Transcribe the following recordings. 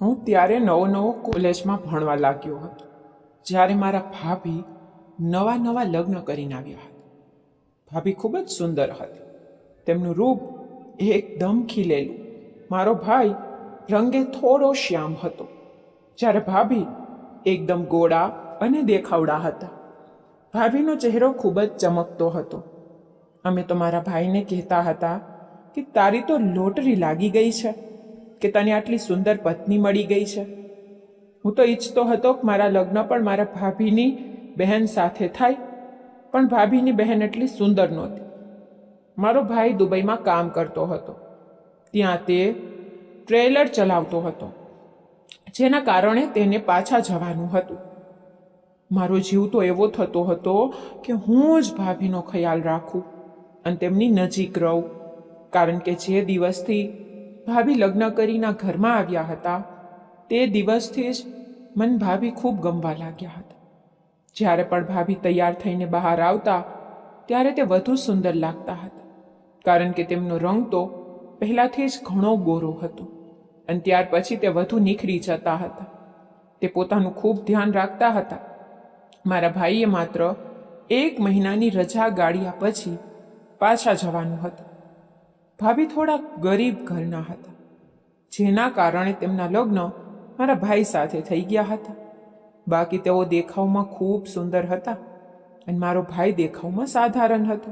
હું ત્યારે નવો કોલેજમાં ભણવા લાગ્યો હતો, જ્યારે મારા ભાભી નવા લગ્ન કરીને આવ્યા હતા. ભાભી ખૂબ જ સુંદર હતી. તેમનું રૂપ એકદમ ખીલેલું. મારો ભાઈ રંગે થોડો શ્યામ હતો, જ્યારે ભાભી એકદમ ગોળા અને દેખાવડા હતા. ભાભીનો ચહેરો ખૂબ જ ચમકતો હતો. અમે તો મારા ભાઈને કહેતા હતા કે તારી તો લોટરી લાગી ગઈ છે કે તને આટલી સુંદર પત્ની મળી ગઈ છે. હું તો ઈચ્છતો હતો કે મારા લગ્ન પણ મારા ભાભીની બહેન સાથે થાય, પણ ભાભીની બહેન એટલી સુંદર નહોતી. મારો ભાઈ દુબઈમાં કામ કરતો હતો. ત્યાં તે ટ્રેલર ચલાવતો હતો, જેના કારણે તેને પાછા જવાનું હતું. મારો જીવ તો એવો થતો હતો કે હું જ ભાભીનો ખ્યાલ રાખું અને તેમની નજીક રહું, કારણ કે જે દિવસથી ભાભી લગ્ન કરીને ઘરમાં આવ્યા હતા તે દિવસથી જ મને ભાભી ખૂબ ગમવા લાગ્યા હતા. જ્યારે પણ ભાભી તૈયાર થઈને બહાર આવતા ત્યારે તે વધુ સુંદર લાગતા હતા, કારણ કે તેમનો રંગ તો પહેલાંથી જ ઘણો ગોરો હતો અને ત્યાર પછી તે વધુ નિખરી જતા હતા. તે પોતાનું ખૂબ ધ્યાન રાખતા હતા. મારા ભાઈએ માત્ર 1 મહિનાની રજા ગાળ્યા પછી પાછા જવાનું હતું. ભાભી થોડા ગરીબ ઘરના હતા, જેના કારણે તેમના લગ્ન મારા ભાઈ સાથે થઈ ગયા હતા. બાકી તેઓ દેખાવમાં ખૂબ સુંદર હતા અને મારો ભાઈ દેખાવમાં સાધારણ હતો,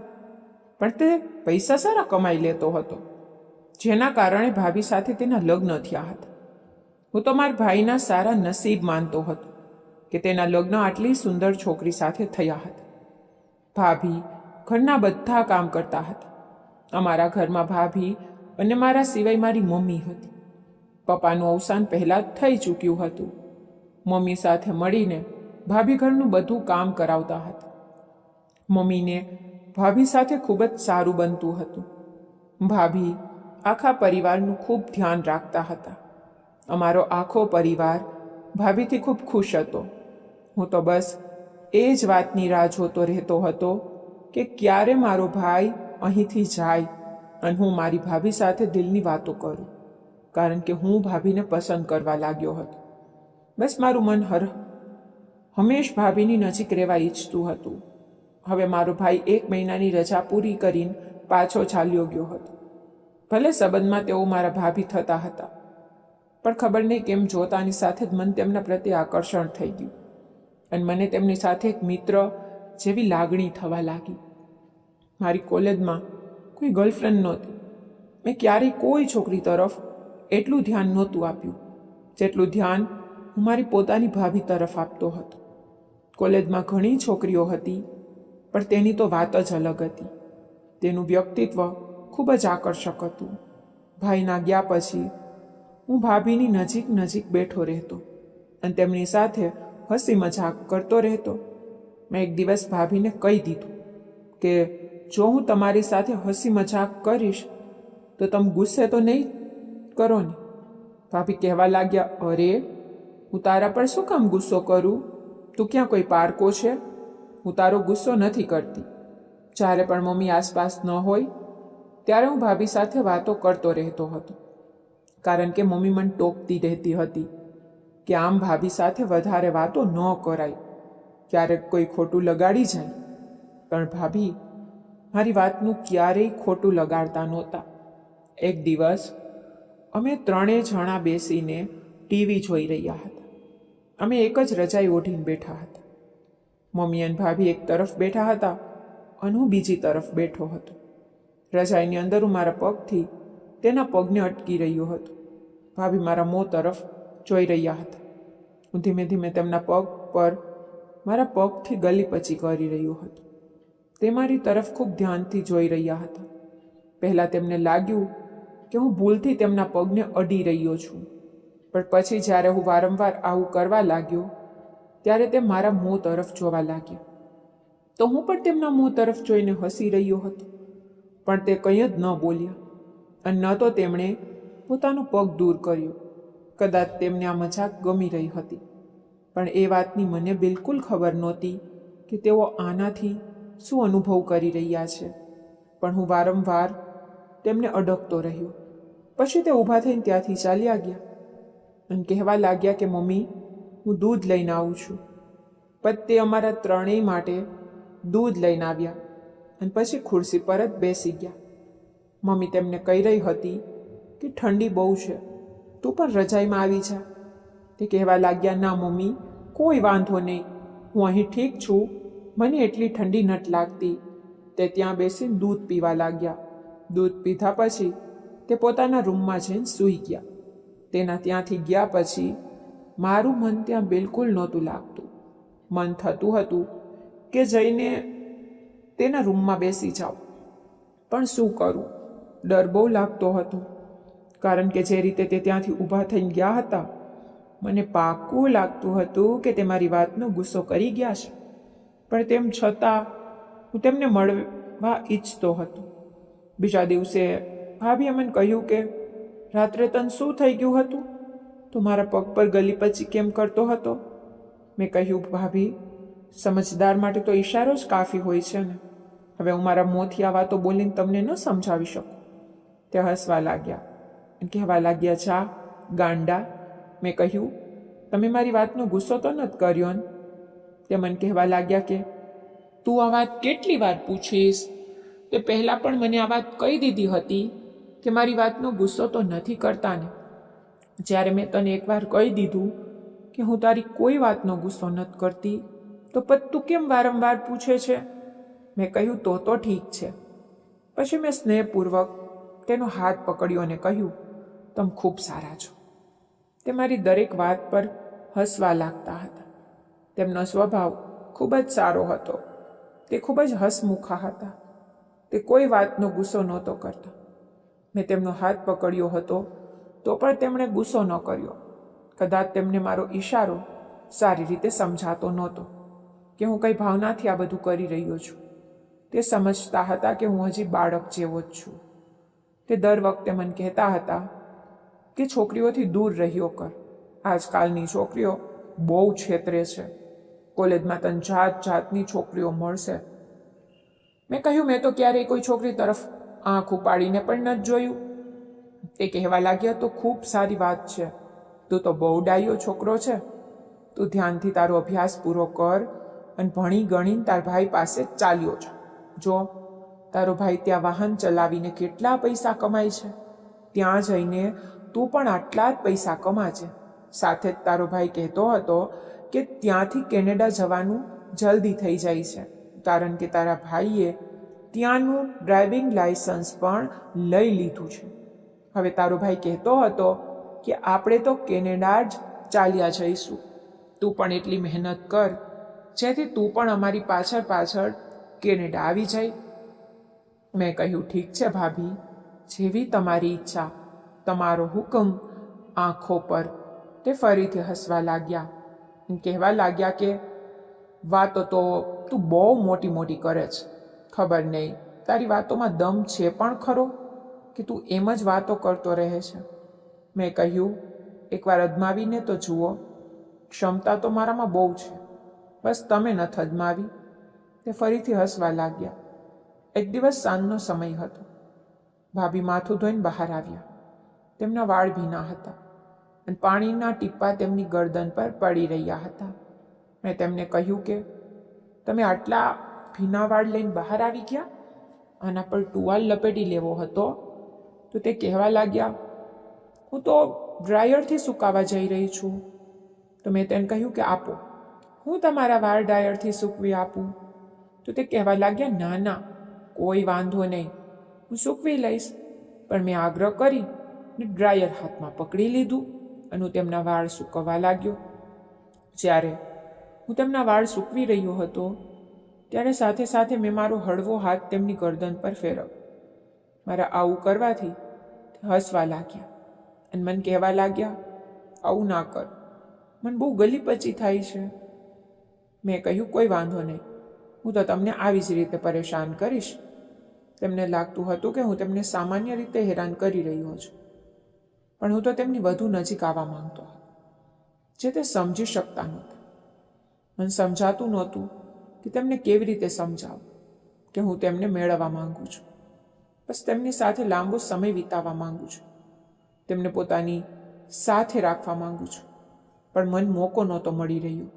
પણ તે પૈસા સારા કમાઈ લેતો હતો, જેના કારણે ભાભી સાથે તેના લગ્ન થયા હતા. હું તો મારા ભાઈના સારા નસીબ માનતો હતો કે તેના લગ્ન આટલી સુંદર છોકરી સાથે થયા હતા. ભાભી ઘરના બધા કામ કરતા હતા. અમારા ઘરમાં ભાભી અને મારા સિવાય મારી મમ્મી હતી. પપ્પાનું અવસાન પહેલાં જ થઈ ચૂક્યું હતું. મમ્મી સાથે મળીને ભાભી ઘરનું બધું કામ કરાવતા હતા. મમ્મીને ભાભી સાથે ખૂબ જ સારું બનતું હતું. ભાભી આખા પરિવારનું ખૂબ ધ્યાન રાખતા હતા. અમારો આખો પરિવાર ભાભીથી ખૂબ ખુશ હતો. હું તો બસ એ જ વાતની રાહ જોતો રહેતો હતો કે ક્યારે મારો ભાઈ અહીંથી જાય અને હું મારી ભાભી સાથે દિલની વાતો કરું, કારણ કે હું ભાભીને પસંદ કરવા લાગ્યો હતો. બસ મારું મન હંમેશ ભાભીની નજીક રહેવા ઈચ્છતું હતું. હવે મારો ભાઈ 1 મહિનાની રજા પૂરી કરીને પાછો ચાલ્યો ગયો હતો. ભલે સંબંધમાં તેઓ મારા ભાભી થતા હતા, પણ ખબર નહીં કેમ જોતાની સાથે જ મને તેમના પ્રત્યે આકર્ષણ થઈ ગયું અને મને તેમની સાથે એક મિત્ર જેવી લાગણી થવા લાગી. મારી કોલેજમાં કોઈ ગર્લફ્રેન્ડ નહોતી. મેં ક્યારેય કોઈ છોકરી તરફ એટલું ધ્યાન નહોતું આપ્યું જેટલું ધ્યાન હું મારી પોતાની ભાભી તરફ આપતો હતો. કોલેજમાં ઘણી છોકરીઓ હતી, પણ તેની તો વાત જ અલગ હતી. તેનું વ્યક્તિત્વ ખૂબ જ આકર્ષક હતું. ભાઈના ગયા પછી હું ભાભીની નજીક બેઠો રહેતો અને તેમની સાથે હસી મજાક કરતો રહેતો. મેં એક દિવસ ભાભીને કહી દીધું કે જો હું તમારી સાથે હસી મજાક કરીશ તો તમે ગુસ્સે તો નહીં કરો ને? ભાભી કહેવા લાગ્યા, અરે હું તારા પર શું કામ ગુસ્સો કરું? તું ક્યાં કોઈ પારકો છે? હું તારો ગુસ્સો નથી કરતી. જ્યારે પણ મમ્મી આસપાસ ન હોય ત્યારે હું ભાભી સાથે વાતો કરતો રહેતો હતો, કારણ કે મમ્મી મને ટોકતી રહેતી હતી કે આમ ભાભી સાથે વધારે વાતો ન કરાય, ક્યારેક કોઈ ખોટું લગાડી જાય. પણ ભાભી મારી વાતનું ક્યારેય ખોટું લગાડતા નહોતા. એક દિવસ અમે 3 જણા બેસીને ટીવી જોઈ રહ્યા હતા. અમે એક જ રજાઈ ઓઢીને બેઠા હતા. મમ્મી અને ભાભી એક તરફ બેઠા હતા અને હું બીજી તરફ બેઠો હતો. રજાઈની અંદર હું મારા પગથી તેના પગને અટકી રહ્યો હતો. ભાભી મારા મોં તરફ જોઈ રહ્યા હતા. હું ધીમે ધીમે તેમના પગ પર મારા પગથી ગલીપચી કરી રહ્યો હતો. તે મારી તરફ ખૂબ ધ્યાનથી જોઈ રહ્યા હતા. પહેલાં તેમને લાગ્યું કે હું ભૂલથી તેમના પગને અડી રહ્યો છું, પણ પછી જ્યારે હું વારંવાર આવું કરવા લાગ્યો ત્યારે તે મારા મોં તરફ જોવા લાગ્યા. તો હું પણ તેમના મોં તરફ જોઈને હસી રહ્યો હતો, પણ તે કંઈ જ ન બોલ્યા અને ન તો તેમણે પોતાનો પગ દૂર કર્યો. કદાચ તેમને આ મજાક ગમી રહી હતી, પણ એ વાતની મને બિલકુલ ખબર નહોતી કે તેઓ આનાથી શું અનુભવ કરી રહ્યા છે. પણ હું વારંવાર તેમને અડકતો રહ્યો. પછી તે ઊભા થઈને ત્યાંથી ચાલ્યા ગયા. અને કહેવા લાગ્યા કે મમ્મી, હું દૂધ લઈને આવું છું. પણ તે અમારા ત્રણેય માટે દૂધ લઈને આવ્યા અને પછી ખુરશી પર જ બેસી ગયા. મમ્મી તેમને કહી રહી હતી કે ઠંડી બહુ છે, તું પણ રજાઈમાં આવી જા. તે કહેવા લાગ્યા, ના મમ્મી, કોઈ વાંધો નહીં, હું અહીં ઠીક છું, મને એટલી ઠંડી નથી લાગતી. તે ત્યાં બેસીને દૂધ પીવા લાગ્યા. દૂધ પીધા પછી તે પોતાના રૂમમાં જઈને સૂઈ ગયા. તેના ત્યાંથી ગયા પછી મારું મન ત્યાં બિલકુલ નહોતું લાગતું. મન થતું હતું કે જઈને તેના રૂમમાં બેસી જાઉં, પણ શું કરું? ડર બહુ લાગતો હતો, કારણ કે જે રીતે તે ત્યાંથી ઊભા થઈને ગયા હતા, મને પાક્કું લાગતું હતું કે તે મારી વાતનો ગુસ્સો કરી ગયા છે. પણ તેમ છતાં હું તેમને મળવા ઈચ્છતો હતો. બીજા દિવસે ભાભીએ મને કહ્યું કે રાત્રે તને શું થઈ ગયું હતું? તું મારા પગ પર ગલી પછી કેમ કરતો હતો? મેં કહ્યું, ભાભી, સમજદાર માટે તો ઈશારો જ કાફી હોય છે ને. હવે હું મારા મોંથી આ વાતો બોલીને તમને ન સમજાવી શકું. તે હસવા લાગ્યા અને કહેવા લાગ્યા, જા ગાંડા. મેં કહ્યું, તમે મારી વાતનો ગુસ્સો તો નથી કર્યો ને? તે મને કહેવા લાગ્યા કે તું આ વાત કેટલી વાર પૂછીશ? તે પહેલાં પણ મને આ વાત કહી દીધી હતી કે મારી વાતનો ગુસ્સો તો નથી કરતા ને. જ્યારે મેં તને એકવાર કહી દીધું કે હું તારી કોઈ વાતનો ગુસ્સો નથી કરતી, તો પછી તું કેમ વારંવાર પૂછે છે? મેં કહ્યું, તો ઠીક છે. પછી મેં સ્નેહપૂર્વક તેનો હાથ પકડ્યો અને કહ્યું, તમે ખૂબ સારા છો. તે મારી દરેક વાત પર હસવા લાગતા હતા. તેમનો સ્વભાવ ખૂબ જ સારો હતો. તે ખૂબ જ હસમુખા હતા. તે કોઈ વાતનો ગુસ્સો નહોતો કરતા. મેં તેમનો હાથ પકડ્યો હતો તો પણ તેમણે ગુસ્સો ન કર્યો. કદાચ તેમને મારો ઈશારો સારી રીતે સમજાતો નહોતો કે હું કઈ ભાવનાથી આ બધું કરી રહ્યો છું. તે સમજતા હતા કે હું હજી બાળક જેવો જ છું. તે દર વખતે મને કહેતા હતા કે છોકરીઓથી દૂર રહ્યો કર. આજકાલની છોકરીઓ બહુ છેતરે છે. કોલેજમાં તને જાત જાતની છોકરીઓ મળશે. મેં કહ્યું, મેં તો ક્યારેય કોઈ છોકરી તરફ આંખ ઉપાડીને પણ નથી જોયું. તે કહેવા લાગ્યા, તો ખૂબ સારી વાત છે. તું તો બહુ ડાયો છોકરો છે. તું ધ્યાનથી તારો અભ્યાસ પૂરો કર અને ભણી ગણીને તાર ભાઈ પાસે ચાલ્યો જા. જો તારો ભાઈ ત્યાં વાહન ચલાવીને કેટલા પૈસા કમાય છે, ત્યાં જઈને તું પણ આટલા જ પૈસા કમાજે. સાથે જ તારો ભાઈ કહેતો હતો કે ત્યાંથી કેનેડા જવાનું જલ્દી થઈ જાય છે, કારણ કે તારા ભાઈએ ત્યાંનું ડ્રાઇવિંગ લાયસન્સ પણ લઈ લીધું છે. હવે તારો ભાઈ કહેતો હતો કે આપણે તો કેનેડા જ ચાલ્યા જઈશું. તું પણ એટલી મહેનત કર જેથી તું પણ અમારી પાછળ પાછળ કેનેડા આવી જાય. મેં કહ્યું, ઠીક છે ભાભી, જેવી તમારી ઈચ્છા, તમારો હુકમ. આંખો પર તે ફરીથી હસવા લાગ્યા અને કહેવા લાગ્યા કે વાતો તો તું બહુ મોટી મોટી કરે છે. ખબર નહીં તારી વાતોમાં દમ છે પણ ખરો કે તું એમ જ વાતો કરતો રહે છે. મેં કહ્યું, એકવાર અજમાવીને તો જુઓ. ક્ષમતા તો મારામાં બહુ છે, બસ તમે નથી અજમાવી. તે ફરીથી હસવા લાગ્યા. એક દિવસ સાંજનો સમય હતો. ભાભી માથું ધોઈને બહાર આવ્યા. તેમના વાળ ભીના હતા અને પાણીના ટીપા તેમની ગરદન પર પડી રહ્યા હતા. મેં તેમને કહ્યું કે તમે આટલા ભીના વાળ લઈને બહાર આવી ગયા? આના પર ટુવાલ લપેટી લેવો હતો. તો તે કહેવા લાગ્યા, હું તો ડ્રાયરથી સુકાવા જઈ રહી છું. તો મેં તેને કહ્યું કે આપો, હું તમારા વાળ ડ્રાયરથી સૂકવી આપું. તો તે કહેવા લાગ્યા, ના ના, કોઈ વાંધો નહીં, હું સૂકવી લઈશ. પણ મેં આગ્રહ કરી ને ડ્રાયર હાથમાં પકડી લીધું અને હું તેમના વાળ સૂકવવા લાગ્યો. જ્યારે હું તેમના વાળ સૂકવી રહ્યો હતો ત્યારે સાથે સાથે મેં મારો હળવો હાથ તેમની ગરદન પર ફેરવ્યો. મારા આવું કરવાથી તે હસવા લાગ્યા અને મને કહેવા લાગ્યા, આવું ના કર, મને બહુ ગલીપચી થાય છે. મેં કહ્યું, કોઈ વાંધો નહીં, હું તો તમને આવી જ રીતે પરેશાન કરીશ. તેમને લાગતું હતું કે હું તેમને સામાન્ય રીતે હેરાન કરી રહ્યો છું, પણ હું તો તેમની વધુ નજીક આવવા માંગતો હતો, જે તે સમજી શકતા નહોતા. મને સમજાતું નહોતું કે તેમને કેવી રીતે સમજાવું કે હું તેમને મેળવવા માંગુ છું. બસ તેમની સાથે લાંબો સમય વિતાવવા માંગુ છું, તેમને પોતાની સાથે રાખવા માંગુ છું, પણ મન મોકો નહોતો મળી રહ્યો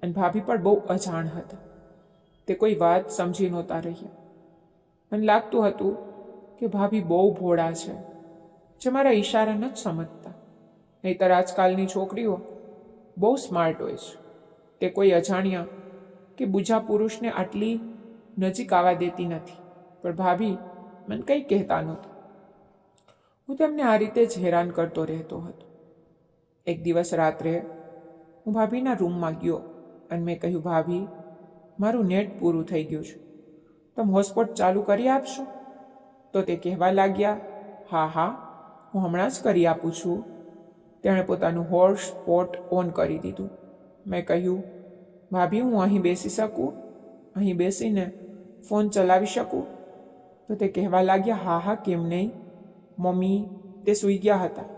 અને ભાભી પણ બહુ અજાણ હતા. તે કોઈ વાત સમજી નહોતા રહ્યા. મને લાગતું હતું કે ભાભી બહુ ભોળા છે, જે મારા ઈશારા નથી સમજતા. નહીંતર આજકાલની છોકરીઓ બહુ સ્માર્ટ હોય છે. તે કોઈ અજાણ્યા કે બુજા પુરુષને આટલી નજીક આવવા દેતી નથી. પણ ભાભી મને કંઈ કહેતા નહોતા. હું તેમને આ રીતે જ હેરાન કરતો રહેતો હતો. એક દિવસ રાત્રે હું ભાભીના રૂમમાં ગયો અને મેં કહ્યું, ભાભી, મારું નેટ પૂરું થઈ ગયું છે, તમે હોટસ્પોટ ચાલુ કરી આપશો? તો તે કહેવા લાગ્યા, હા હા, હું હમણાં જ કરી આપું છું. તેણે પોતાનું હોટસ્પોટ ઓન કરી દીધું. મેં કહ્યું, ભાભી, હું અહીં બેસી શકું? અહીં બેસીને ફોન ચલાવી શકું? તો તે કહેવા લાગ્યા, હા હા, કેમ નહીં. મમ્મી તે સૂઈ ગયા હતા.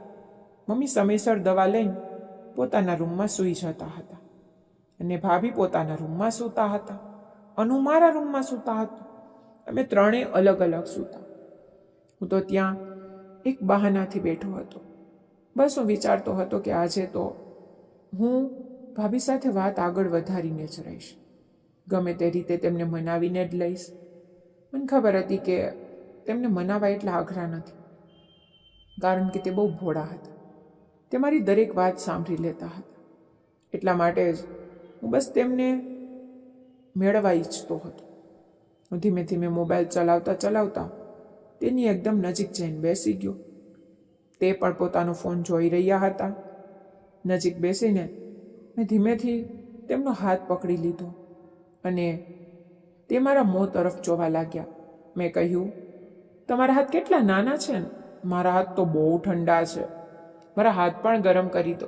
મમ્મી સમયસર દવા લઈને પોતાના રૂમમાં સૂઈ જતા હતા અને ભાભી પોતાના રૂમમાં સૂતા હતા અને હું મારા રૂમમાં સૂતા હતો. અમે ત્રણેય અલગ અલગ સૂતા. હું તો ત્યાં એક બહાનાથી બેઠો હતો. બસ હું વિચારતો હતો કે આજે તો હું ભાભી સાથે વાત આગળ વધારીને જ રહીશ. ગમે તે રીતે તેમને મનાવીને જ લઈશ. મને ખબર હતી કે તેમને મનાવવા એટલા અઘરા નથી, કારણ કે તે બહુ ભોળા હતા. તે મારી દરેક વાત સાંભળી લેતા હતા. એટલા માટે જ હું બસ તેમને મેળવવા ઈચ્છતો હતો. હું ધીમે ધીમે મોબાઈલ ચલાવતા ચલાવતા તેની એકદમ નજીક જઈને બેસી ગયો. તે પણ પોતાનો ફોન જોઈ રહ્યા હતા. નજીક બેસીને મેં ધીમેથી તેમનો હાથ પકડી લીધો અને તે મારા મોં તરફ જોવા લાગ્યા. મેં કહ્યું, તમારા હાથ કેટલા નાના છે ને? મારા હાથ તો બહુ ઠંડા છે, મારા હાથ પણ ગરમ કરી દો.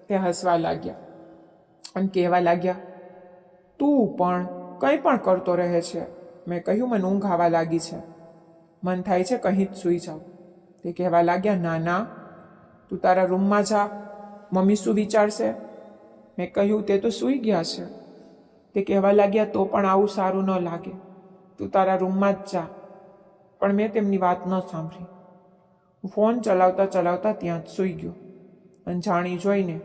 તે હસવા લાગ્યા અને કહેવા લાગ્યા, તું પણ કંઈ પણ કરતો રહે છે. મેં કહ્યું, મને ઊંઘ આવવા લાગી છે, મન થાય છે કંઈ જ સૂઈ જાઉં. તે કહેવા લાગ્યા, ના ના, તું તારા રૂમમાં જા, મમ્મી શું વિચારશે? મેં કહ્યું, તે તો સૂઈ ગયા છે. તે કહેવા લાગ્યા, તો પણ આવું સારું ન લાગે, તું તારા રૂમમાં જ જા. પણ મેં તેમની વાત ન સાંભળી. હું ફોન ચલાવતા ચલાવતા ત્યાં જ સૂઈ ગયો. અણજાણી જોઈને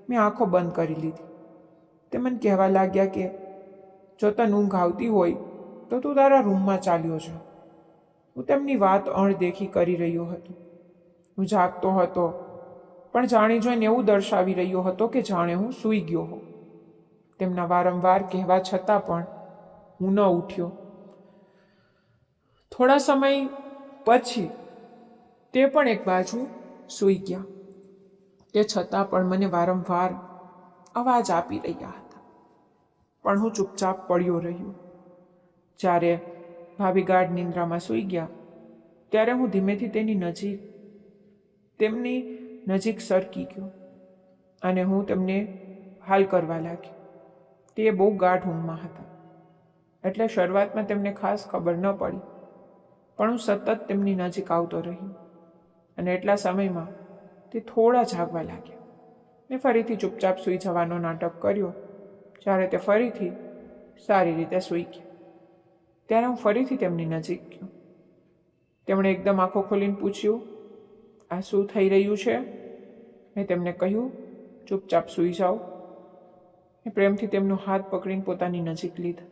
મેં આંખો બંધ કરી લીધી. તે મને કહેવા લાગ્યા કે જો તને ઊંઘ આવતી હોય તો તું તારા રૂમમાં ચાલ્યો જા. હું તેમની વાત અણદેખી કરી રહ્યો હતો. હું જાગતો હતો, પણ જાણી જોઈને એવું દર્શાવી રહ્યો હતો કે જાણે હું સૂઈ ગયો હોઉં. તેમના વારંવાર કહેવા છતાં પણ હું ન ઉઠ્યો. થોડા સમય પછી તે પણ એક બાજુ સૂઈ ગયા. તે છતાં પણ મને વારંવાર અવાજ આપી રહ્યા હતા, પણ હું ચૂપચાપ પડ્યો રહ્યો. જ્યારે ભાભી ગાઢ નિંદ્રામાં સૂઈ ગયા ત્યારે હું ધીમેથી તેમની નજીક સરકી ગયો અને હું તેમને હાલ કરવા લાગ્યો. તે બહુ ગાઢ ઊંઘમાં હતા, એટલે શરૂઆતમાં તેમને ખાસ ખબર ન પડી, પણ હું સતત તેમની નજીક આવતો રહ્યો અને એટલા સમયમાં તે થોડા જાગવા લાગ્યા. મેં ફરીથી ચૂપચાપ સૂઈ જવાનો નાટક કર્યો. જ્યારે તે ફરીથી સારી રીતે સૂઈ ગયા ત્યારે હું ફરીથી તેમની નજીક ગયો. તેમણે એકદમ આંખો ખોલીને પૂછ્યું, આ શું થઈ રહ્યું છે? મેં તેમને કહ્યું, ચૂપચાપ સૂઈ જાઓ. મેં પ્રેમથી તેમનો હાથ પકડીને પોતાની નજીક લીધા.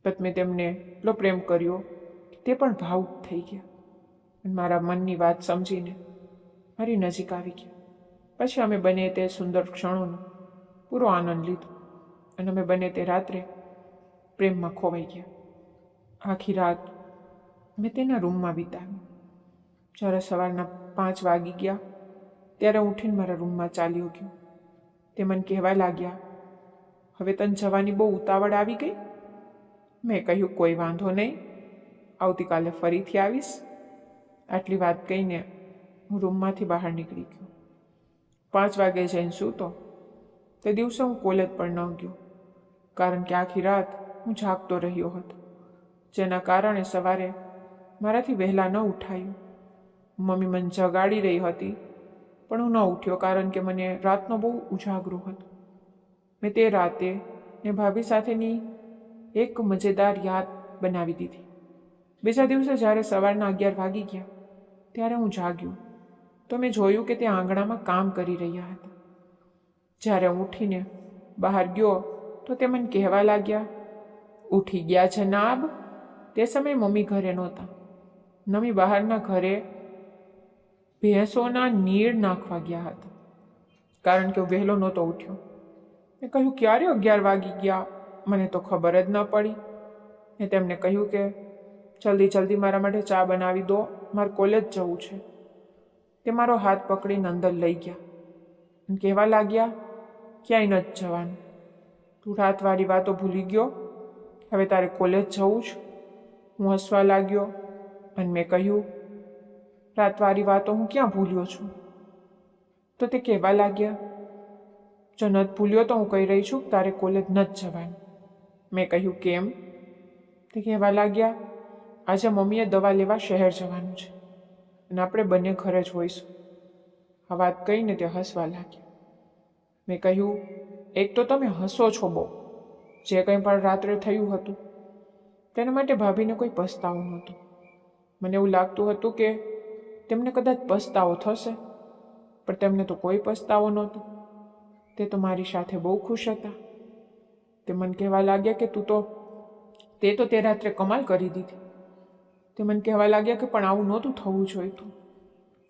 પછી મેં તેમને એટલો પ્રેમ કર્યો કે તે પણ ભાવુક થઈ ગયા અને મારા મનની વાત સમજીને મારી નજીક આવી ગયા. પછી અમે બંને તે સુંદર ક્ષણોનો પૂરો આનંદ લીધો અને અમે બંને તે રાત્રે પ્રેમમાં ખોવાઈ ગયા. આખી રાત મેં તેના રૂમમાં વિતાવી. જ્યારે સવારના 5 વાગી ગયા ત્યારે ઉઠીને મારા રૂમમાં ચાલ્યો ગયો. તે મને કહેવા લાગ્યા, હવે તને જવાની બહુ ઉતાવળ આવી ગઈ? મેં કહ્યું, કોઈ વાંધો નહીં, આવતીકાલે ફરીથી આવીશ. આટલી વાત કહીને હું રૂમમાંથી બહાર નીકળી ગયો. 5 વાગે જઈને સૂતો. તે દિવસે હું કોલેજ પણ ન ગયો, કારણ કે આખી રાત હું જાગતો રહ્યો હતો, જેના કારણે સવારે મારાથી વહેલા ન ઉઠાયું. મમ્મી મને જગાડી રહી હતી, પણ હું ન ઉઠ્યો કારણ કે મને રાતનો બહુ ઉજાગરો હતો. મેં તે રાતે ને ભાભી સાથેની એક મજેદાર યાદ બનાવી દીધી. બીજા દિવસે જ્યારે સવારના 11 વાગી ગયા ત્યારે હું જાગ્યો. તો મેં જોયું કે તે આંગણામાં કામ કરી રહ્યા હતા. જ્યારે હું ઉઠીને બહાર ગયો તો તે મને કહેવા લાગ્યા, ઉઠી ગયા જનાબ. તે સમયે મમ્મી ઘરે નહોતા. મમ્મી બહારના ઘરે ભેંસોના નીર નાખવા ગયા હતા, કારણ કે હું વહેલો નહોતો ઉઠ્યો. મેં કહ્યું, ક્યારે 11 વાગી ગયા? મને તો ખબર જ ન પડી. મેં તેમને કહ્યું કે જલ્દી જલ્દી મારા માટે ચા બનાવી દો, મારે કોલેજ જવું છે. તે મારો હાથ પકડીને અંદર લઈ ગયા અને કહેવા લાગ્યા, ક્યાંય નથી જવાનું. તું રાતવાળી વાતો ભૂલી ગયો, હવે તારે કોલેજ જવું જ. હું હસવા લાગ્યો અને મેં કહ્યું, રાતવાળી વાતો હું ક્યાં ભૂલ્યો છું? તો તે કહેવા લાગ્યા, જો નથી ભૂલ્યો તો હું કહી રહી છું કે તારે કોલેજ નથી જવાનું. મેં કહ્યું, કેમ? તે કહેવા લાગ્યા, આજે મમ્મીએ દવા લેવા શહેર જવાનું છે અને આપણે બંને ઘરે જ હોઈશું. આ વાત કહીને તે હસવા લાગ્યા. મેં કહ્યું, એક તો તમે હસો છો બહુ. જે કંઈ પણ રાત્રે થયું હતું તેના માટે ભાભીને કોઈ પસ્તાવો નહોતો. મને એવું લાગતું હતું કે તેમને કદાચ પસ્તાવો થશે, પણ તેમને તો કોઈ પસ્તાવો નહોતો. તે તો મારી સાથે બહુ ખુશ હતા. તે મને કહેવા લાગ્યા કે તે રાત્રે કમાલ કરી દીધી. તે મને કહેવા લાગ્યા કે પણ આવું નહોતું થવું જોઈતું.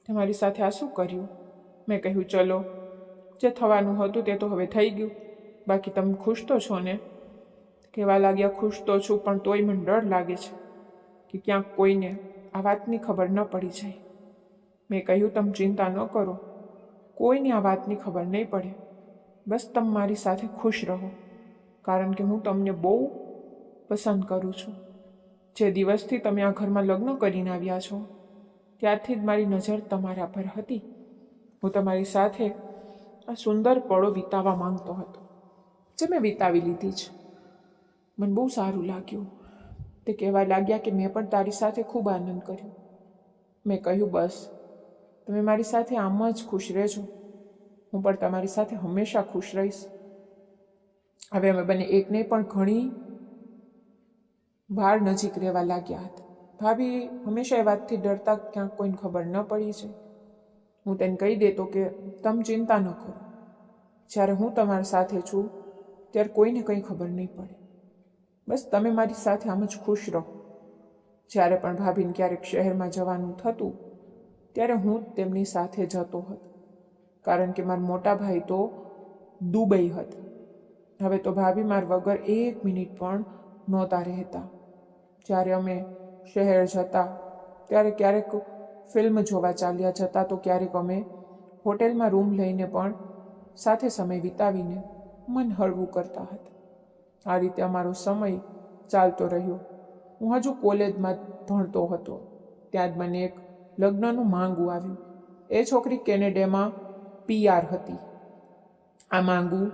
તે મારી સાથે આ શું કર્યું? મેં કહ્યું, ચલો, જે થવાનું હતું તે તો હવે થઈ ગયું. બાકી તમે ખુશ તો છો ને? કહેવા લાગ્યા, ખુશ તો છું, પણ તોય મને ડર લાગે છે કે ક્યાંક કોઈને આ વાતની ખબર ન પડી જાય. મેં કહ્યું, તમે ચિંતા ન કરો, કોઈને આ વાતની ખબર નહીં પડે. બસ તમે મારી સાથે ખુશ રહો, કારણ કે હું તમને બહુ પસંદ કરું છું. જે દિવસથી તમે આ ઘરમાં લગ્ન કરીને આવ્યા છો ત્યારથી જ મારી નજર તમારા પર હતી. હું તમારી સાથે આ સુંદર પળો વિતાવવા માંગતો હતો, જે મેં વિતાવી લીધી છે. મને બહુ સારું લાગ્યું. તે કહેવા લાગ્યા કે મેં પણ તારી સાથે ખૂબ આનંદ કર્યો. મેં કહ્યું, બસ તમે મારી સાથે આમ જ ખુશ રહેજો, હું પણ તમારી સાથે હંમેશા ખુશ રહીશ. હવે અમે બંને એક નહીં પણ ઘણી વાર નજીક રહેવા લાગ્યા હતા. ભાભી હંમેશા એ વાતથી ડરતા ક્યાંક કોઈને ખબર ન પડી છે. હું તેને કહી દેતો કે તમે ચિંતા ન કરો, જ્યારે હું તમારી સાથે છું ત્યારે કોઈને કંઈ ખબર નહીં પડે. બસ તમે મારી સાથે આમ જ ખુશ રહો. જ્યારે પણ ભાભીને ક્યારેક શહેરમાં જવાનું થતું ત્યારે હું તેમની સાથે જતો હતો, કારણ કે મારા મોટા ભાઈ તો દુબઈ હતા. હવે તો ભાભી મારા વગર 1 મિનિટ પણ નહોતા રહેતા. જ્યારે અમે શહેર જતા ત્યારે ક્યારેક ફિલ્મ જોવા ચાલ્યા જતા, તો ક્યારેક અમે હોટેલમાં રૂમ લઈને પણ સાથે સમય વિતાવીને મન હળવું કરતા હતા. આ રીતે અમારો સમય ચાલતો રહ્યો. હું હજુ કોલેજમાં ભણતો હતો ત્યાં જ મને એક લગ્નનું માંગવું આવ્યું. એ છોકરી કેનેડામાં PR હતી. આ માંગવું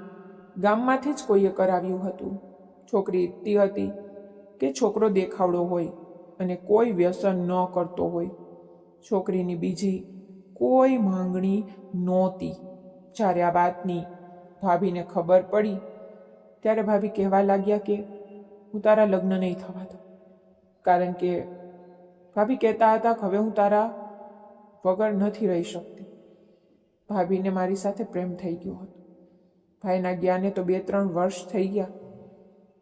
ગામમાંથી જ કોઈએ કરાવ્યું હતું. છોકરી ઈચ્છતી હતી કે છોકરો દેખાવડો હોય અને કોઈ વ્યસન ન કરતો હોય. છોકરીની બીજી કોઈ માંગણી નહોતી. જ્યારે આ વાતની ભાભીને ખબર પડી ત્યારે ભાભી કહેવા લાગ્યા કે હું તારા લગ્ન નહીં થવા દઉં, કારણ કે ભાભી કહેતા હતા કે હવે હું તારા વગર નથી રહી શકતી. ભાભીને મારી સાથે પ્રેમ થઈ ગયો હતો. ભાઈના જ્ઞાને તો 2-3 વર્ષ થઈ ગયા.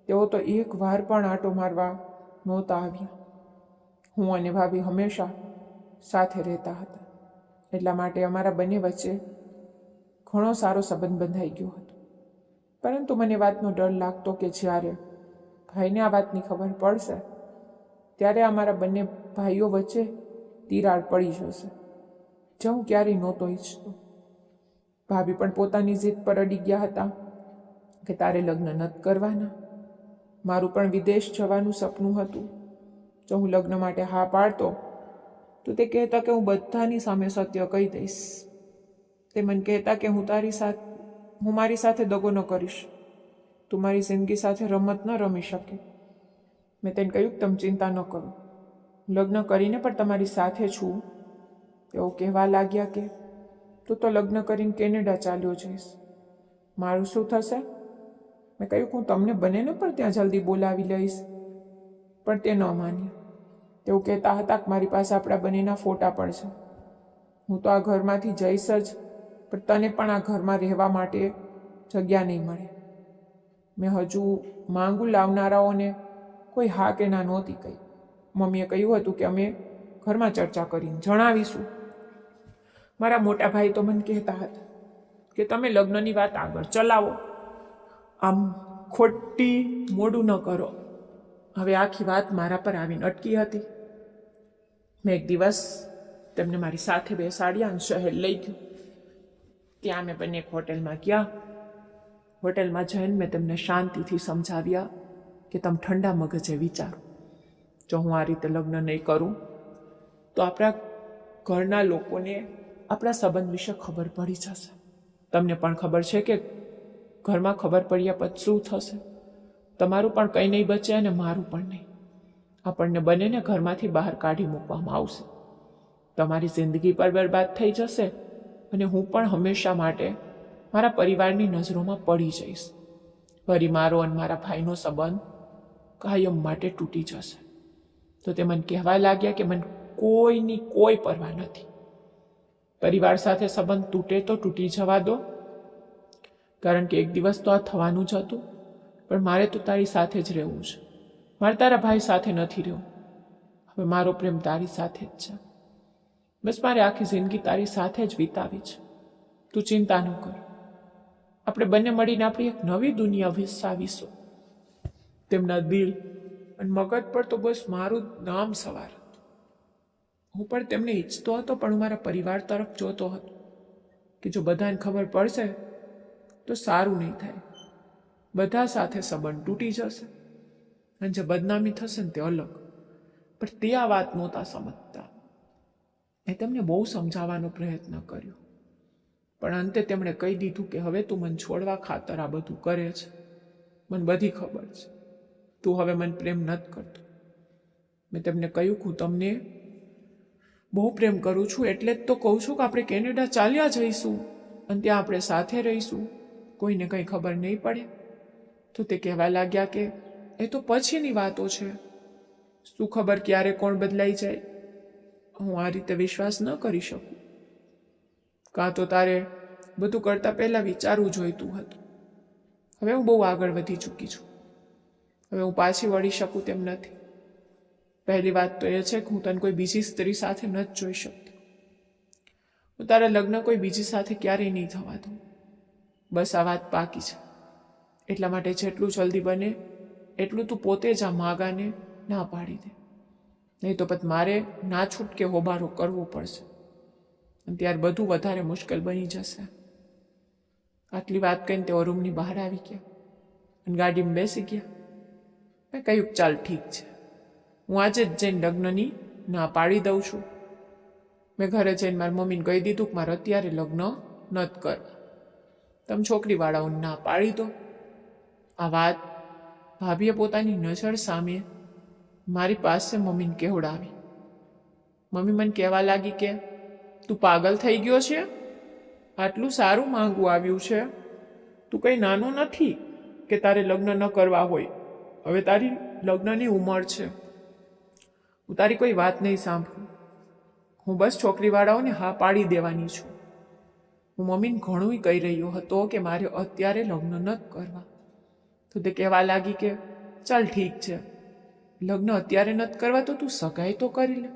તેઓ તો એક વાર પણ આંટો મારવા નહોતા આવ્યા. હું અને ભાભી હંમેશા સાથે રહેતા હતા, એટલા માટે અમારા બંને વચ્ચે ઘણો સારો સંબંધ બંધાઈ ગયો હતો. પરંતુ મને વાતનો ડર લાગતો કે જ્યારે ભાઈને આ વાતની ખબર પડશે ત્યારે અમારા બંને ભાઈઓ વચ્ચે તિરાડ પડી જશે, જે હું ક્યારેય નહોતો ઈચ્છતો. ભાભી પણ પોતાની જીદ પર અડી ગયા હતા કે તારે લગ્ન નથી કરવાના. મારું પણ વિદેશ જવાનું સપનું હતું. જો હું લગ્ન માટે હા પાડતો તો તે કહેતા કે હું બધાની સામે સત્ય કહી દઈશ. તે મને કહેતા કે હું મારી સાથે દગો ન કરીશ, તું મારી જિંદગી સાથે રમત ન રમી શકે. મેં તેને કહ્યું, તમે ચિંતા ન કરો, લગ્ન કરીને પણ તમારી સાથે છું. તેઓ કહેવા લાગ્યા કે તું તો લગ્ન કરીને કેનેડા ચાલ્યો જઈશ, મારું શું થશે? મેં કહ્યું કે હું તમને બંનેને પણ ત્યાં જલ્દી બોલાવી લઈશ. પણ તે ન માન્યા. તેઓ કહેતા હતા કે મારી પાસે આપણા બંનેના ફોટા પણ છે. હું તો આ ઘરમાંથી જઈશ જ, પણ તને પણ આ ઘરમાં રહેવા માટે જગ્યા નહીં મળે. મેં હજુ માંગુ લાવનારાઓને કોઈ હા કે ના નહોતી કહી. મમ્મીએ કહ્યું હતું કે અમે ઘરમાં ચર્ચા કરીને જણાવીશું. મારા મોટા ભાઈ તો મને કહેતા હતા કે તમે લગ્નની વાત આગળ ચલાવો, આમ ખોટી મોડું ન કરો. હવે આખી વાત મારા પર આવીને અટકી હતી. મેં એક દિવસ તેમને મારી સાથે બેસાડ્યા અને શહેર લઈ ગયું. ત્યાં મેં બંને એક હોટેલમાં ગયા. હોટેલમાં જઈને મેં તેમને શાંતિથી સમજાવ્યા કે તમે ઠંડા મગજે વિચારો. જો હું આ રીતે લગ્ન નહીં કરું તો આપણા ઘરના લોકોને આપણા સંબંધ વિશે ખબર પડી જશે. તમને પણ ખબર છે કે ઘરમાં ખબર પડ્યા પછી શું થશે. તમારું પણ કંઈ નહીં બચે અને મારું પણ નહીં. આપણને બંનેને ઘરમાંથી બહાર કાઢી મૂકવામાં આવશે. તમારી જિંદગી પર બરબાદ થઈ જશે અને હું પણ હંમેશા માટે મારા પરિવારની નજરોમાં પડી જઈશ. ફરી મારો અને મારા ભાઈનો સંબંધ કાયમ માટે તૂટી જશે. તો તે મને કહેવા લાગ્યા કે મને કોઈની કોઈ પરવા નથી. પરિવાર સાથે સંબંધ તૂટે તો તૂટી જવા દો, કારણ કે એક દિવસ તો આ થવાનું જ હતું. પણ મારે તો તારી સાથે જ રહેવું છે. મારે તારા ભાઈ સાથે નથી રહેવું. હવે મારો પ્રેમ તારી સાથે જ છે. બસ મારે આખી જિંદગી તારી સાથે જ વિતાવી છે. તું ચિંતા ન કર. આપણે બંને મળીને આપણી એક નવી દુનિયા વિકસાવીશું. તેમના દિલ અને મગજ પર તો બસ મારું નામ સવાર હતું. હું પણ તેમને ઈચ્છતો હતો, પણ હું મારા પરિવાર તરફ જોતો હતો કે જો બધાને ખબર પડશે તો સારું નહીં થાય. બધા સાથે સંબંધ તૂટી જશે અને જે બદનામી થશે ને તે અલગ. પણ તે આ વાત નહોતા સમજતા. મેં તેમને બહુ સમજાવવાનો પ્રયત્ન કર્યો, પણ અંતે તેમણે કહી દીધું કે હવે તું મને છોડવા ખાતર આ બધું કરે છે. મને બધી ખબર છે. તું હવે મને પ્રેમ નથી કરતો. મેં તેમને કહ્યું કે હું તમને બહુ પ્રેમ કરું છું, એટલે જ તો કહું છું કે આપણે કેનેડા ચાલ્યા જઈશું અને ત્યાં આપણે સાથે રહીશું. કોઈને કંઈ ખબર નહીં પડે. તો તે કહેવા લાગ્યા કે એ તો પછીની વાતો છે. શું ખબર ક્યારે કોણ બદલાઈ જાય. હું આ રીતે વિશ્વાસ ન કરી શકું. કાં તો તારે બધું કરતાં પહેલાં વિચારવું જોઈતું હતું. હવે હું બહુ આગળ વધી ચૂકી છું. હવે હું પાછી વળી શકું તેમ નથી. પહેલી વાત તો એ છે કે હું તને કોઈ બીજી સ્ત્રી સાથે નથી જોઈ શકતી. હું તારા લગ્ન કોઈ બીજી સાથે ક્યારેય નહીં થવા દઉં. બસ આ વાત પાકી છે. એટલા માટે જેટલું જલ્દી બને એટલું તું પોતે જ આ માગાને ના પાડી દે. નહીં તો પછી મારે ના છૂટકે હોબારો કરવો પડશે અને ત્યાર બધું વધારે મુશ્કેલ બની જશે. આટલી વાત કહીને તેઓ રૂમની બહાર આવી ગયા અને ગાડીમાં બેસી ગયા. મેં કહ્યું ચાલ ઠીક છે, હું આજે જ જઈને લગ્નની ના પાડી દઉં છું. મેં ઘરે જઈને મારી મમ્મીને કહી દીધું કે મારે અત્યારે લગ્ન નથી કરવા. તમે છોકરીવાળાઓને ના પાડી દો. આ વાત ભાભીએ પોતાની નજર સામે મારી પાસે મમ્મીને કહેવડાવી. મમ્મી મને કહેવા લાગી કે તું પાગલ થઈ ગયો છે? આટલું સારું માંગવું આવ્યું છે. તું કંઈ નાનો નથી કે તારે લગ્ન ન કરવા હોય. હવે તારી લગ્નની ઉંમર છે. હું તારી કોઈ વાત નહીં સાંભળું. હું બસ છોકરીવાળાઓને હા પાડી દેવાની છું. હું મમ્મીને ઘણું કહી રહ્યો હતો કે મારે અત્યારે લગ્ન નથી કરવા. તો તે કહેવા લાગી કે ચાલ ઠીક છે, લગ્ન અત્યારે નથી કરવા તો તું સગાઈ તો કરી લે,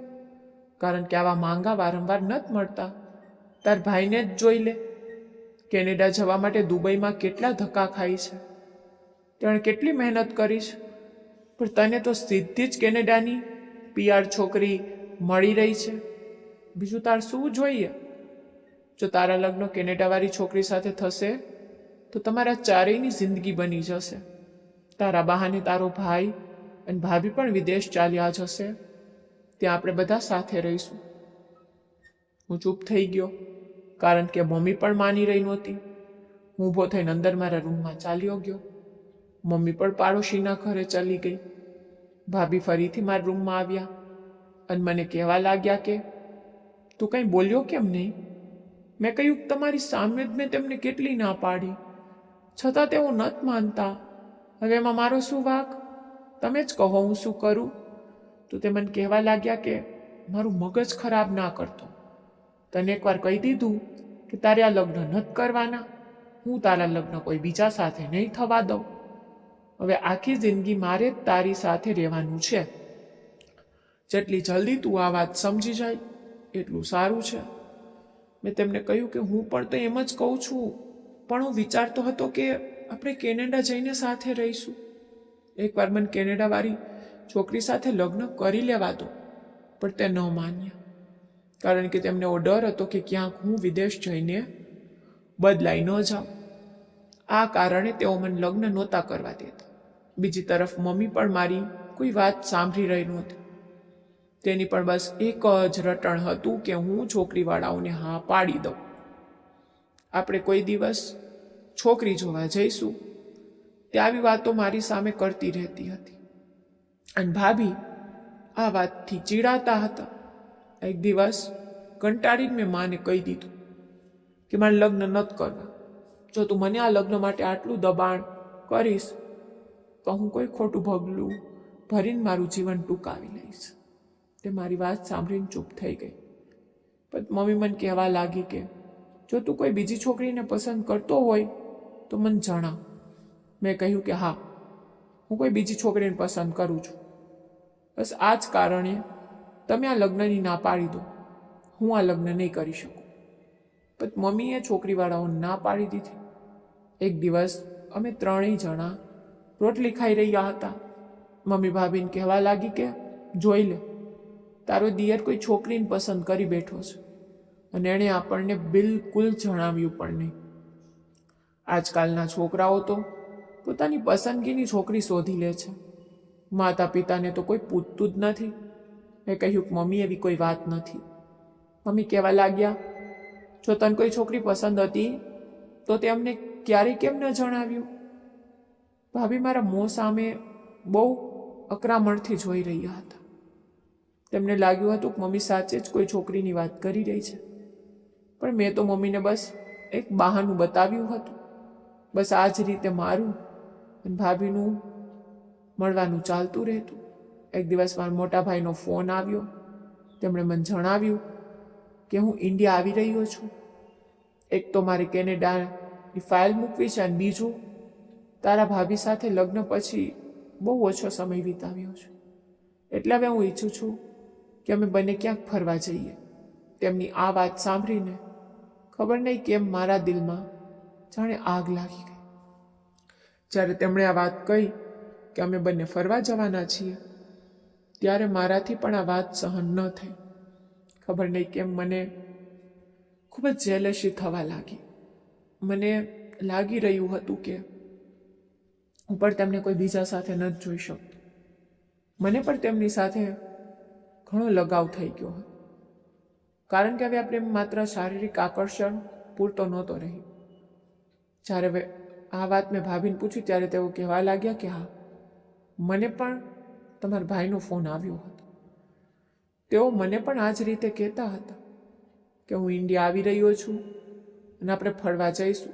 કારણ કે આવા માંગા વારંવાર નથી મળતા. તાર ભાઈને જ જોઈ લે. કેનેડા જવા માટે દુબઈમાં કેટલા ધક્કા ખાઈ છે. તેણે કેટલી મહેનત કરી છે, પણ તને તો સીધી જ કેનેડાની PR છોકરી મળી રહી છે. બીજું તાર શું જોઈએ? જો તારા લગ્ન કેનેડાવાળી છોકરી સાથે થશે તો તમારા ચારેયની જિંદગી બની જશે. તારા બહાને તારો ભાઈ અને ભાભી પણ વિદેશ ચાલ્યા જશે. ત્યાં આપણે બધા સાથે રહીશું. હું ચૂપ થઈ ગયો, કારણ કે મમ્મી પણ માની રહી નહોતી. હું ઊભો થઈને અંદર મારા રૂમમાં ચાલ્યો ગયો. મમ્મી પણ પાડોશીના ઘરે ચાલી ગઈ. ભાભી ફરીથી મારા રૂમમાં આવ્યા અને મને કહેવા લાગ્યા કે તું કંઈ બોલ્યો કેમ નહીં? મેં કહ્યું તમારી સામે જ મેં તેમને કેટલી ના પાડી, છતાં તેઓ નથી માનતા. હવે એમાં મારો શું વાંક? તમે જ કહો હું શું કરું? તો તે મને કહેવા લાગ્યા કે મારું મગજ ખરાબ ના કરતો. તને એકવાર કહી દીધું કે તારે આ લગ્ન નથી કરવાના. હું તારા લગ્ન કોઈ બીજા સાથે નહીં થવા દઉં. હવે આખી જિંદગી મારે જ તારી સાથે રહેવાનું છે. જેટલી જલ્દી તું આ વાત સમજી જાય એટલું સારું છે. મેં તેમને કહ્યું કે હું પણ તો એમ જ કહું છું, પણ હું વિચારતો હતો કે આપણે કેનેડા જઈને સાથે રહીશું. એકવાર મને કેનેડાવાળી છોકરી સાથે લગ્ન કરી લેવા દો. પણ તે ન માન્યા, કારણ કે તેમને એવો ડર હતો કે ક્યાંક હું વિદેશ જઈને બદલાઈ ન જાઉં. આ કારણે તેઓ મને લગ્ન નહોતા કરવા દેતા. બીજી તરફ મમ્મી પણ મારી કોઈ વાત સાંભળી રહી નહોતી. તેની પણ બસ એક જ રટણ હતું કે હું છોકરીવાળાઓને હા પાડી દઉં. આપણે કોઈ દિવસ છોકરી જોવા જઈશું તે આવી વાતો મારી સામે કરતી રહેતી હતી. અને ભાભી આ વાતથી ચીડાતા હતા. એક દિવસ કંટાળીને મેં માને કહી દીધું કે મારે લગ્ન નથી કરવા. જો તું મને આ લગ્ન માટે આટલું દબાણ કરીશ તો હું કોઈ ખોટું પગલું ભરીને મારું જીવન ટૂંકાવી લઈશ. તે મારી વાત સાંભળીને ચૂપ થઈ ગઈ. પણ મમ્મી મને કહેવા લાગી કે જો તું કોઈ બીજી છોકરીને પસંદ કરતો હોય તો મને જણાવ. મેં કહ્યું કે હા, હું કોઈ બીજી છોકરીને પસંદ કરું છું. બસ આ જ કારણે તમે આ લગ્નની ના પાડી દો. હું આ લગ્ન નહીં કરી શકું. પણ મમ્મીએ છોકરીવાળાઓને ના પાડી દીધી. એક દિવસ અમે ત્રણેય જણા રોટલી ખાઈ રહ્યા હતા. મમ્મી ભાભીને કહેવા લાગી કે જોઈ લે, તારો દિયર કોઈ છોકરીને પસંદ કરી બેઠો છે અને એણે આપણને બિલકુલ જણાવ્યું પણ નહીં. આજકાલના છોકરાઓ તો પોતાની પસંદગીની છોકરી શોધી લે છે. માતા પિતાને તો કોઈ પૂછતું જ નથી. મેં કહ્યું કે મમ્મી એવી કોઈ વાત નથી. મમ્મી કહેવા લાગ્યા, જો તને કોઈ છોકરી પસંદ હતી તો તે અમને ક્યારેય કેમ ન જણાવ્યું? ભાભી મારા મોં સામે બહુ અકરામણથી જોઈ રહ્યા હતા. તેમને લાગ્યું હતું કે મમ્મી સાચે જ કોઈ છોકરીની વાત કરી રહી છે. પણ મેં તો મમ્મીને બસ એક બહાનું બતાવ્યું હતું. બસ આ જ રીતે મારું અને ભાભીનું મળવાનું ચાલતું રહેતું. એક દિવસ મારા મોટા ભાઈનો ફોન આવ્યો. તેમણે મને જણાવ્યું કે હું ઇન્ડિયા આવી રહ્યો છું. એક તો મારે કેનેડાની ફાઇલ મૂકવી છે અને બીજું તારા ભાભી સાથે લગ્ન પછી બહુ ઓછો સમય વિતાવ્યો છે. એટલે હવે હું ઈચ્છું છું કે અમે બંને ક્યાંક ફરવા જઈએ. તેમની આ વાત સાંભળીને ખબર નહીં કેમ મારા દિલમાં જાણે આગ લાગી ગઈ. જ્યારે તેમણે આ વાત કહી કે અમે બંને ફરવા જવાના છીએ ત્યારે મારાથી પણ આ વાત સહન ન થઈ. ખબર નહીં કેમ મને ખૂબ જ જેલસી થવા લાગી. મને લાગી રહ્યું હતું કે હું પણ તેમને કોઈ બીજા સાથે નથી જોઈ શકતો. મને પણ તેમની સાથે ઘણો લગાવ થઈ ગયો હતો. કારણ કે હવે આપણે માત્ર શારીરિક આકર્ષણ પૂરતો નહોતો રહી. જ્યારે આ વાત મેં ભાભીને પૂછી ત્યારે તેઓ કહેવા લાગ્યા કે હા, મને પણ તમારા ભાઈનો ફોન આવ્યો હતો. તેઓ મને પણ આ જ રીતે કહેતા હતા કે હું ઇન્ડિયા આવી રહ્યો છું અને આપણે ફરવા જઈશું.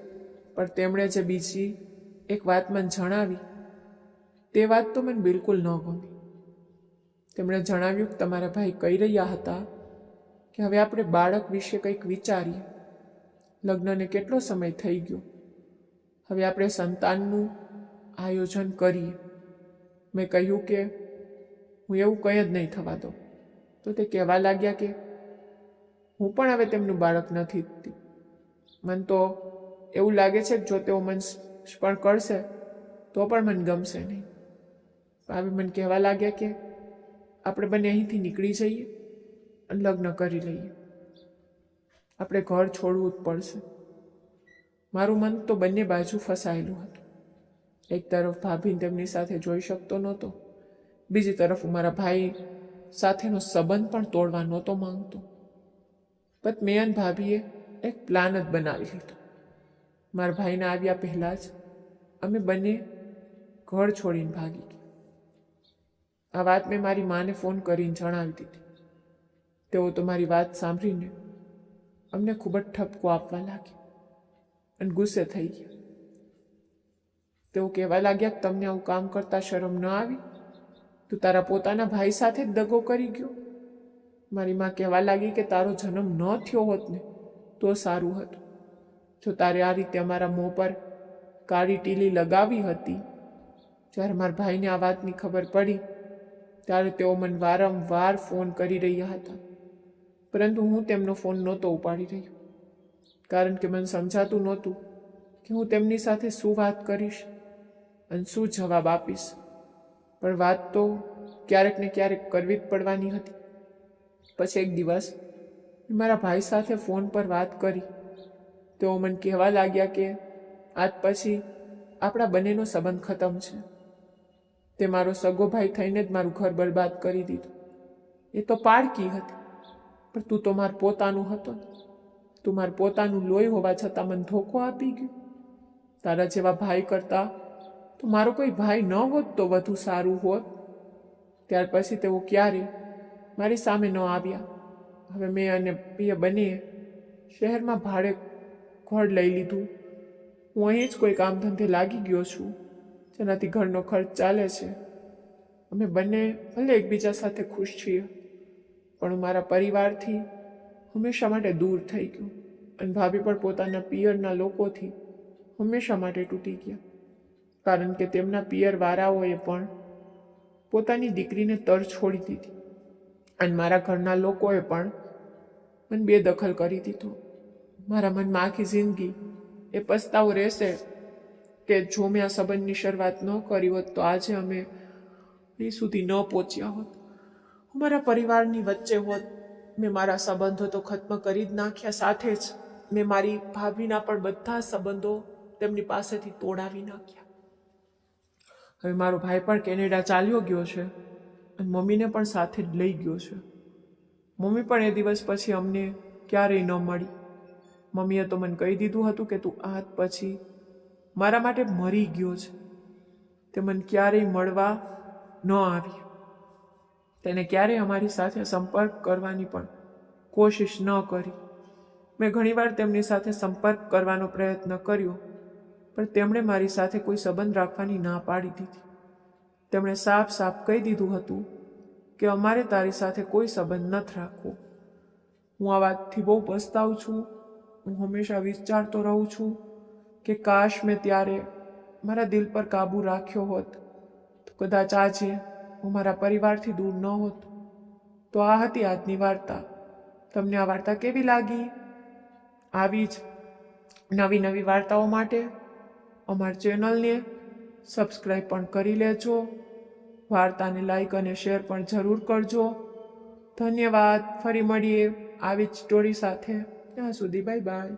પણ તેમણે જે બીજી એક વાત મને જણાવી તે વાત તો મને બિલકુલ ન ગમી. તેમણે જણાવ્યું કે તમારા ભાઈ કહી રહ્યા હતા કે હવે આપણે બાળક વિશે કંઈક વિચારીએ. લગ્નને કેટલો સમય થઈ ગયો, હવે આપણે સંતાનનું આયોજન કરીએ. મેં કહ્યું કે હું એવું કંઈ જ નહીં થવા દઉં. તો તે કહેવા લાગ્યા કે હું પણ હવે તેમનું બાળક નથી ઈચ્છતી. મને તો એવું લાગે છે કે જો તેઓ મને સ્પર્શ કરશે તો પણ મને ગમશે નહીં. ભાભી મને કહેવા લાગ્યા કે આપણે બંને અહીંથી નીકળી જઈએ અને લગ્ન કરી લઈએ. આપણે ઘર છોડવું જ પડશે. મારું મન તો બંને બાજુ ફસાયેલું હતું. એક તરફ ભાભીને તેમની સાથે જોઈ શકતો નહોતો, બીજી તરફ મારા ભાઈ સાથેનો સંબંધ પણ તોડવા નહોતો માંગતો. પણ મેં અને ભાભીએ એક પ્લાન જ બનાવી લીધો. મારા ભાઈના આવ્યા પહેલાં જ અમે બંને ઘર છોડીને ભાગી ગયા. આ વાત મેં મારી માને ફોન કરીને જણાવી દીધી. તેઓ તો મારી વાત સાંભળીને અમને ખૂબ જ ઠપકો આપવા લાગ્યા અને ગુસ્સે થઈ ગયા. તેઓ કહેવા લાગ્યા કે તમને આવું કામ કરતા શરમ ન આવી? તું તારા પોતાના ભાઈ સાથે જ દગો કરી ગયો. મારી માં કહેવા લાગી કે તારો જન્મ ન થયો હોત ને તો સારું હતું. જો તારે આ રીતે અમારા મોં પર કાળી ટીલી લગાવી હતી. જ્યારે મારા ભાઈને આ વાતની ખબર પડી ત્યારે તેઓ મને વારંવાર ફોન કરી રહ્યા હતા, પરંતુ હું તેમનો ફોન નહોતો ઉપાડી રહ્યો, કારણ કે મને સમજાતું નહોતું કે હું તેમની સાથે શું વાત કરીશ અને શું જવાબ આપીશ. પણ વાત તો ક્યારેક ને ક્યારેક કરવી જ પડવાની હતી. પછી એક દિવસ મેં મારા ભાઈ સાથે ફોન પર વાત કરી. તેઓ મને કહેવા લાગ્યા કે આજ પછી આપણા બંનેનો સંબંધ ખતમ છે. તે મારો સગો ભાઈ થઈને જ મારું ઘર બરબાદ કરી દીધું. એ તો પારકી હતી, પણ તું તો મારું પોતાનું હતો. તું મારું પોતાનું લોહી હોવા છતાં મને ધોકો આપી ગયો. તારા જેવા ભાઈ કરતા તો મારો કોઈ ભાઈ ન હોત તો વધુ સારું હોત. ત્યાર પછી તેઓ ક્યારે મારી સામે ન આવ્યા. હવે મેં અને એ બંને શહેરમાં ભાડે ઘર લઈ લીધું. હું અહીં જ કોઈ કામ ધંધે લાગી ગયો છું, જેનાથી ઘરનો ખર્ચ ચાલે છે. અમે બંને ભલે એકબીજા સાથે ખુશ છીએ, પણ હું મારા પરિવારથી હંમેશા માટે દૂર થઈ ગયો અને ભાભી પણ પોતાના પિયરના લોકોથી હંમેશા માટે તૂટી ગયા, કારણ કે તેમના પિયરવાળાઓએ પણ પોતાની દીકરીને તર છોડી દીધી અને મારા ઘરના લોકોએ પણ મને બેદખલ કરી દીધો. મારા મનમાં આખી જિંદગી એ પસ્તાવો રહેશે કે જો મેં આ સંબંધની શરૂઆત ન કરી હોત તો આજે અમે એ સુધી ન પહોંચ્યા હોત. હું મારા પરિવારની વચ્ચે હોત. મેં મારા સંબંધો તો ખત્મ કરી જ નાખ્યા, સાથે જ મેં મારી ભાભીના પણ બધા સંબંધો તેમની પાસેથી તોડાવી નાખ્યા. હવે મારો ભાઈ પણ કેનેડા ચાલ્યો ગયો છે અને મમ્મીને પણ સાથે જ લઈ ગયો છે. મમ્મી પણ એ દિવસ પછી અમને ક્યારેય ન મળી. મમ્મીએ તો મને કહી દીધું હતું કે તું આજ પછી મારા માટે મરી ગયો છે. તે મને ક્યારેય મળવા ન આવી. તેને ક્યારેય અમારી સાથે સંપર્ક કરવાની પણ કોશિશ ન કરી. મેં ઘણીવાર તેમની સાથે સંપર્ક કરવાનો પ્રયત્ન કર્યો, પણ તેમણે મારી સાથે કોઈ સંબંધ રાખવાની ના પાડી દીધી. તેમણે સાફ સાફ કહી દીધું હતું કે અમારે તારી સાથે કોઈ સંબંધ નથી રાખવો. હું આ વાતથી બહુ પસ્તાવું છું. હું હંમેશા વિચારતો રહું છું કે કાશ મેં ત્યારે મારા દિલ પર કાબૂ રાખ્યો હોત તો કદાચ આજે હું મારા પરિવારથી દૂર ન હોત. તો આ હતી આજની વાર્તા. તમને આ વાર્તા કેવી લાગી? આવી જ નવી નવી વાર્તાઓ માટે અમારી ચેનલને સબસ્ક્રાઈબ પણ કરી લેજો. વાર્તાને લાઈક અને શેર પણ જરૂર કરજો. ધન્યવાદ. ફરી મળીએ આવી જ સ્ટોરી સાથે. ત્યાં સુધી બાય બાય.